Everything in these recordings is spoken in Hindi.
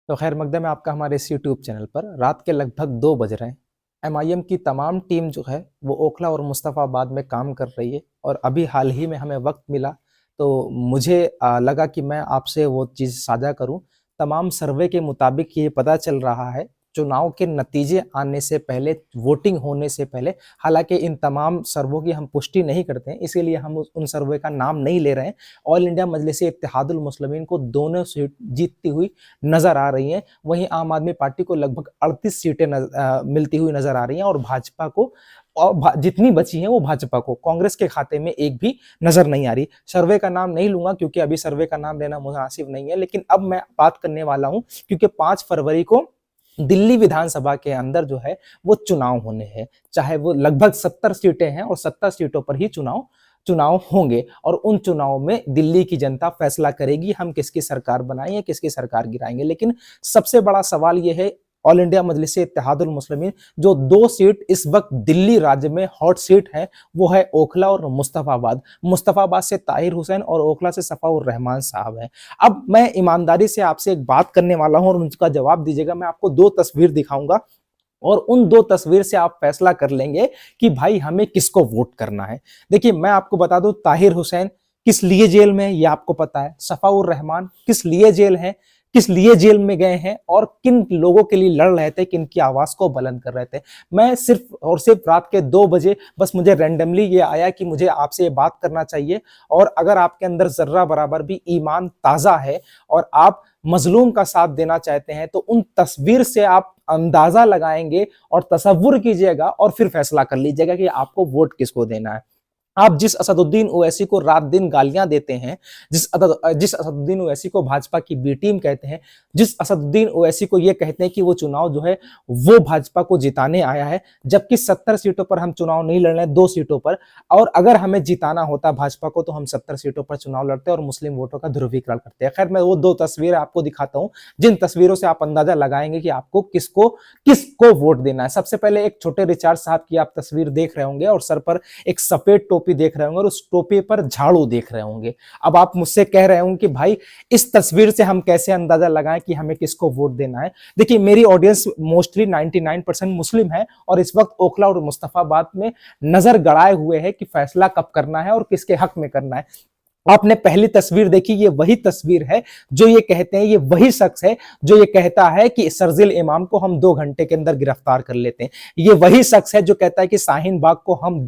तो खैर मकदम है आपका हमारे इस यूट्यूब चैनल पर। रात के लगभग 2 बज रहे हैं। एमआईएम की तमाम टीम जो है वो ओखला और मुस्तफ़ाबाद में काम कर रही है और अभी हाल ही में हमें वक्त मिला तो मुझे लगा कि मैं आपसे वो चीज़ साझा करूं। तमाम सर्वे के मुताबिक ये पता चल रहा है, चुनाव के नतीजे आने से पहले, वोटिंग होने से पहले, हालांकि इन तमाम सर्वों की हम पुष्टि नहीं करते हैं, इसीलिए हम उन सर्वे का नाम नहीं ले रहे हैं। ऑल इंडिया मजलिस इत्तेहादुल मुस्लिमीन को दोनों सीट जीतती हुई नजर आ रही हैं। वहीं आम आदमी पार्टी को लगभग 38 सीटें मिलती हुई नजर आ रही हैं और भाजपा को और जितनी बची हैं वो भाजपा को, कांग्रेस के खाते में एक भी नजर नहीं आ रही। सर्वे का नाम नहीं लूंगा क्योंकि अभी सर्वे का नाम लेना मुनासिब नहीं है, लेकिन अब मैं बात करने वाला हूं क्योंकि 5 फरवरी को दिल्ली विधानसभा के अंदर जो है वो चुनाव होने हैं। चाहे वो लगभग 70 सीटें हैं और 70 सीटों पर ही चुनाव चुनाव होंगे और उन चुनाव में दिल्ली की जनता फैसला करेगी हम किसकी सरकार बनाएंगे, किसकी सरकार गिराएंगे। लेकिन सबसे बड़ा सवाल यह है, ऑल इंडिया मजलिस इत्तेहादुल मुस्लिमीन जो 2 सीट इस वक्त दिल्ली राज्य में हॉट सीट है वो है ओखला और मुस्तफाबाद। मुस्तफाबाद से ताहिर हुसैन और ओखला से सफाउर रहमान साहब हैं। अब मैं ईमानदारी से आपसे एक बात करने वाला हूं और उनका जवाब दीजिएगा। मैं आपको 2 तस्वीर दिखाऊंगा और उन 2 तस्वीर से आप फैसला कर लेंगे कि भाई हमें किसको वोट करना है। देखिए मैं आपको बता दूं, ताहिर हुसैन किस लिए जेल में है ये आपको पता है, सफाउर रहमान किस लिए जेल है, किस लिए जेल में गए हैं और किन लोगों के लिए लड़ रहे थे, किन की आवाज को बुलंद कर रहे थे। मैं सिर्फ और सिर्फ रात के 2 बजे बस मुझे रैंडमली ये आया कि मुझे आपसे ये बात करना चाहिए और अगर आपके अंदर जर्रा बराबर भी ईमान ताजा है और आप मजलूम का साथ देना चाहते हैं तो उन तस्वीर से आप अंदाजा लगाएंगे और तसव्वुर कीजिएगा और फिर फैसला कर लीजिएगा कि आपको वोट किसको देना है। आप जिस असदुद्दीन ओवैसी को रात दिन गालियां देते हैं, जिस असदुद्दीन ओवैसी को भाजपा की बी टीम कहते हैं, जिस असदुद्दीन ओवैसी को ये कहते हैं कि वो चुनाव जो है वो भाजपा को जिताने आया है, जबकि 70 सीटों पर हम चुनाव नहीं लड़ रहे हैं, 2 सीटों पर। और अगर हमें जिताना होता भाजपा को तो हम 70 सीटों पर चुनाव लड़ते और मुस्लिम वोटों का ध्रुवीकरण करते हैं। खैर मैं वो 2 तस्वीरें आपको दिखाता हूं जिन तस्वीरों से आप अंदाजा लगाएंगे कि आपको किसको किसको वोट देना है। सबसे पहले एक छोटे रिचार्ज साहब की आप तस्वीर देख रहे होंगे और सर पर एक सफेद टोपी देख रहे होंगे और उस टोपी पर झाड़ू देख रहे होंगे। अब आप मुझसे कह रहे होंगे कि भाई इस तस्वीर से हम कैसे अंदाजा लगाएं कि हमें किसको वोट देना है। देखिए मेरी ऑडियंस मोस्टली 99% मुस्लिम है और इस वक्त ओखला और मुस्तफाबाद में नजर गड़ाए हुए है कि फैसला कब करना है और किसके हक में करना है। आपने पहली तस्वीर देखी, ये वही तस्वीर है जो ये कहते हैं, ये वही शख्स है जो ये कहता है कि शर्जील इमाम को हम 2 घंटे के अंदर गिरफ्तार कर लेते हैं। ये वही शख्स है जो कहता है कि शाहीन बाग को हम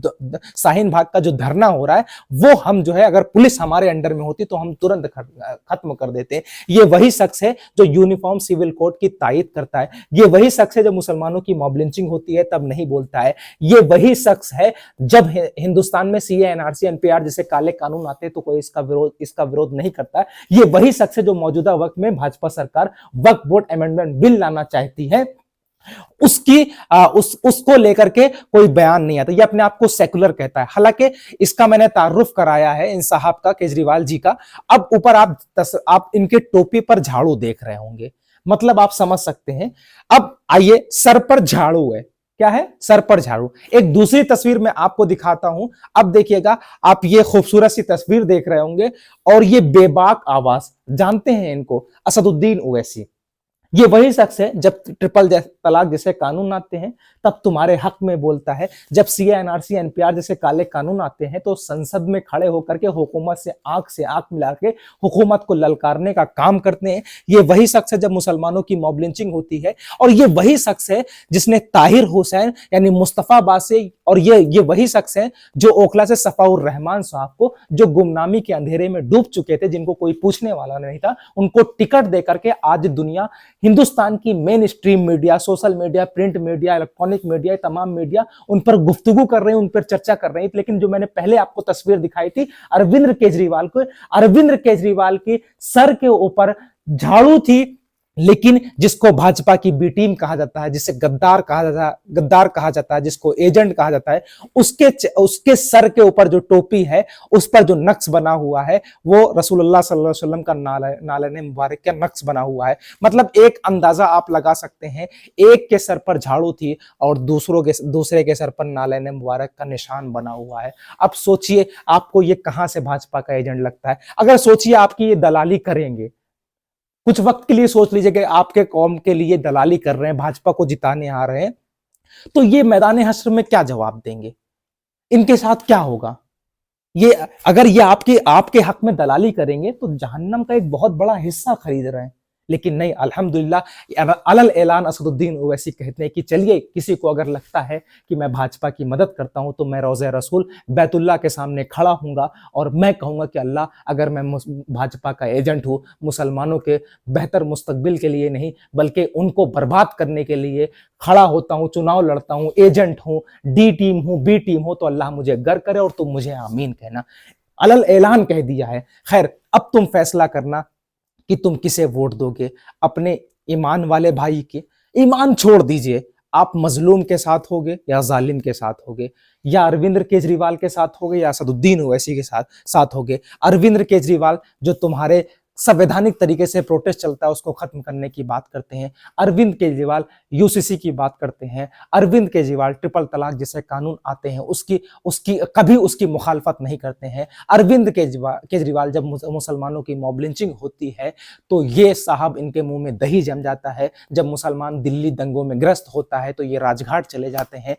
शाहीन बाग का जो धरना हो रहा है वो हम जो है अगर पुलिस हमारे अंडर में होती तो हम तुरंत खत्म कर देते हैं। ये वही शख्स है जो यूनिफॉर्म सिविल कोड की तायद करता है। ये वही शख्स है जब मुसलमानों की मॉब लिंचिंग होती है तब नहीं बोलता है। ये वही शख्स है जब हिंदुस्तान में सीए, एनआरसी, एनपीआर जैसे काले कानून आते हैं तो कोई इसका विरोध नहीं करता है। ये वही शख्स है जो मौजूदा वक्त में भाजपा सरकार वक्फ बोर्ड अमेंडमेंट बिल लाना चाहती है, उसको लेकर के कोई बयान नहीं आता। ये अपने आप को सेकुलर कहता है। हालांकि इसका मैंने तारुफ कराया है इन साहब का, केजरीवाल जी का। अब ऊपर आप इनके टोपी पर झाड़ू देख रहे होंगे, मतलब आप समझ सकते हैं। अब आइए, सर पर झाड़ू है, क्या है? सर पर झाड़ू। एक दूसरी तस्वीर मैं आपको दिखाता हूं। अब देखिएगा, आप ये खूबसूरत सी तस्वीर देख रहे होंगे और ये बेबाक आवाज, जानते हैं इनको? असदुद्दीन ओवैसी। ये वही शख्स है जब ट्रिपल तलाक जैसे कानून आते हैं तब तुम्हारे हक में बोलता है। जब सीए, एनआरसी, एनपीआर जैसे काले कानून आते हैं तो संसद में खड़े होकर के हुकूमत से आंख मिला के हुकूमत को ललकारने का काम करते हैं। ये वही शख्स है जब मुसलमानों की मॉब लिंचिंग होती है और ये वही शख्स है जिसने ताहिर हुसैन यानी मुस्तफाबाद से, और ये वही शख्स है जो ओखला से सफाउर रहमान साहब को, जो गुमनामी के अंधेरे में डूब चुके थे, जिनको कोई पूछने वाला नहीं था, उनको टिकट देकर के आज दुनिया, हिंदुस्तान की main stream media, social media, print media, electronic media, तमाम मीडिया उन पर गुफ्तगू कर रहे हैं, उन पर चर्चा कर रहे हैं। लेकिन जो मैंने पहले आपको तस्वीर दिखाई थी अरविंद केजरीवाल के सर के ऊपर झाड़ू थी, लेकिन जिसको भाजपा की बी टीम कहा जाता है, जिसे गद्दार कहा जाता है, जिसको एजेंट कहा जाता है, उसके सर के ऊपर जो टोपी है उस पर जो नक्श बना हुआ है वो रसूलुल्लाह सल्लल्लाहु अलैहि वसल्लम का नालन मुबारक का नक्श बना हुआ है। मतलब एक अंदाजा आप लगा सकते हैं, एक के सर पर झाड़ू थी और दूसरे के सर पर नालन मुबारक का निशान बना हुआ है। अब सोचिए आपको ये कहां से भाजपा का एजेंट लगता है। अगर सोचिए आपकी ये दलाली करेंगे, कुछ वक्त के लिए सोच लीजिए कि आपके कौम के लिए दलाली कर रहे हैं, भाजपा को जिताने आ रहे हैं, तो ये मैदान हश्र में क्या जवाब देंगे? इनके साथ क्या होगा? ये अगर ये आपके आपके हक में दलाली करेंगे तो जहन्नम का एक बहुत बड़ा हिस्सा खरीद रहे हैं। लेकिन नहीं, अल्हम्दुलिल्लाह अलल ऐलान असदुद्दीन ओवैसी कहते हैं कि चलिए, किसी को अगर लगता है कि मैं भाजपा की मदद करता हूं तो मैं रोज़े रसूल बैतुल्लाह के सामने खड़ा हूंगा और मैं कहूंगा कि अल्लाह, अगर मैं भाजपा का एजेंट हूं, मुसलमानों के बेहतर मुस्तकबिल के लिए नहीं बल्कि उनको बर्बाद करने के लिए खड़ा होता हूं, चुनाव लड़ता हूं, एजेंट हूं, डी टीम हूं, बी टीम हूं, तो अल्लाह मुझे गर करे और तुम मुझे आमीन कहना। अलल ऐलान कह दिया है। खैर, अब तुम फैसला करना कि तुम किसे वोट दोगे। अपने ईमान वाले भाई के ईमान छोड़ दीजिए, आप मजलूम के साथ होगे या जालिम के साथ होगे, या अरविंद केजरीवाल के साथ होगे या असदुद्दीन ओवैसी के साथ साथ होगे। अरविंद केजरीवाल जो तुम्हारे संवैधानिक तरीके से प्रोटेस्ट चलता है उसको खत्म करने की बात करते हैं, अरविंद केजरीवाल यूसीसी की बात करते हैं, अरविंद केजरीवाल ट्रिपल तलाक जैसे कानून आते हैं उसकी उसकी कभी उसकी मुखालफत नहीं करते हैं। अरविंद केजरीवाल जब मुसलमानों की मॉब लिंचिंग होती है तो ये साहब इनके मुंह में दही जम जाता है। जब मुसलमान दिल्ली दंगों में ग्रस्त होता है तो ये राजघाट चले जाते हैं।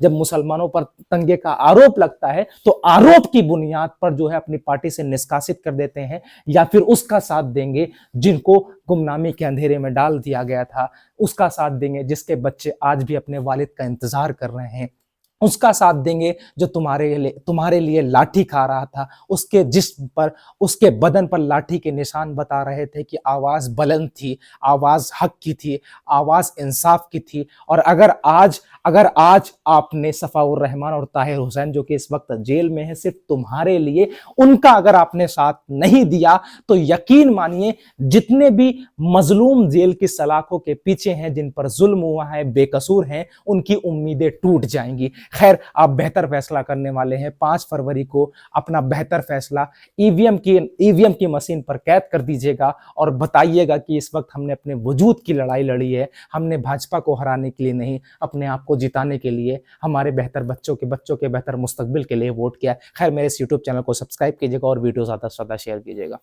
जब मुसलमानों पर दंगे का आरोप लगता है तो आरोप की बुनियाद पर जो है अपनी पार्टी से निष्कासित कर देते हैं, या फिर उसका साथ देंगे जिनको गुमनामी के अंधेरे में डाल दिया गया था, उसका साथ देंगे जिसके बच्चे आज भी अपने वालिद का इंतजार कर रहे हैं, उसका साथ देंगे जो तुम्हारे लिए लाठी खा रहा था, उसके जिस्म पर, उसके बदन पर लाठी के निशान बता रहे थे कि आवाज बुलंद थी, आवाज हक की थी, आवाज इंसाफ की थी। और अगर आज आपने सफाउर रहमान और ताहिर हुसैन जो कि इस वक्त जेल में है, सिर्फ तुम्हारे लिए उनका अगर आपने साथ नहीं दिया तो यकीन मानिए जितने भी मजलूम जेल की सलाखों के पीछे हैं, जिन पर जुल्म हुआ है, बेकसूर हैं, उनकी उम्मीदें टूट जाएंगी। खैर, आप बेहतर फैसला करने वाले हैं। 5 फरवरी को अपना बेहतर फैसला ईवीएम की मशीन पर कैद कर दीजिएगा और बताइएगा कि इस वक्त हमने अपने वजूद की लड़ाई लड़ी है। हमने भाजपा को हराने के लिए नहीं, अपने आप को जिताने के लिए, हमारे बेहतर बच्चों के बेहतर मुस्तकबिल के लिए वोट किया। खैर, मेरे इस यूट्यूब चैनल को सब्सक्राइब कीजिएगा और वीडियो ज़्यादा से ज़्यादा शेयर कीजिएगा।